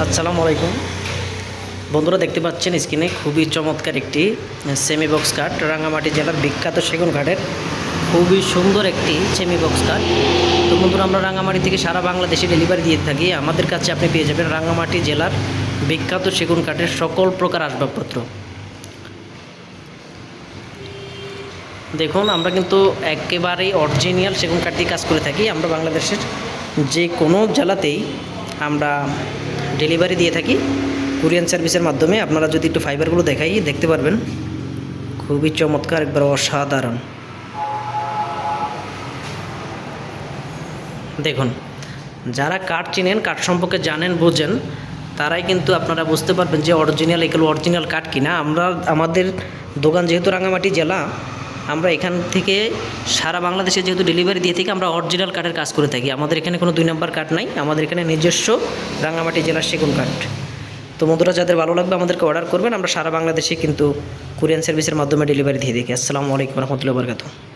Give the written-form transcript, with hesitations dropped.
আসসালামু আলাইকুম বন্ধুরা, দেখতে পাচ্ছেন স্ক্রিনে খুবই চমৎকার একটি সেমি বক্স কাঠ, রাঙামাটি জেলার বিখ্যাত সেগুন কাঠের খুবই সুন্দর একটি সেমি বক্স কাঠ। তো বন্ধুরা, আমরা রাঙামাটি থেকে সারা বাংলাদেশে ডেলিভারি দিয়ে থাকি। আমাদের কাছে আপনি পেয়ে যাবেন রাঙামাটি জেলার বিখ্যাত সেগুন কাঠের সকল প্রকার আসবাবপত্র। দেখুন, আমরা কিন্তু একেবারেই অরিজিনাল সেগুন কাঠ দিয়ে কাজ করে থাকি। আমরা বাংলাদেশের যে কোনো জেলাতেই আমরা ডেলিভারি দিয়ে থাকি কুরিয়ার সার্ভিসের মাধ্যমে। আপনারা যদি একটু ফাইবারগুলো দেখতে পারবেন, খুবই চমৎকার, একবার অসাধারণ। দেখুন, যারা কাঠ চিনেন, কাঠ সম্পর্কে জানেন, বোঝেন, তারাই কিন্তু আপনারা বুঝতে পারবেন যে এগুলো অরিজিনাল কাঠ কিনা। আমাদের দোকান যেহেতু রাঙামাটি জেলা, আমরা এখান থেকে সারা বাংলাদেশে যেহেতু ডেলিভারি দিয়ে থাকি, আমরা অরিজিনাল কাঠের কাজ করে থাকি। আমাদের এখানে কোনো 2 নম্বর কাঠ নাই, আমাদের এখানে নিজস্ব রাঙামাটি জেলার সেগুন কাঠ। তো বন্ধুরা, যাদের ভালো লাগবে আমাদেরকে অর্ডার করবেন। আমরা সারা বাংলাদেশে কিন্তু কুরিয়ার সার্ভিসের মাধ্যমে ডেলিভারি দিয়ে থাকি। আসসালামু আলাইকুম রহমতুল্লাহি ওয়া বারাকাতুহু।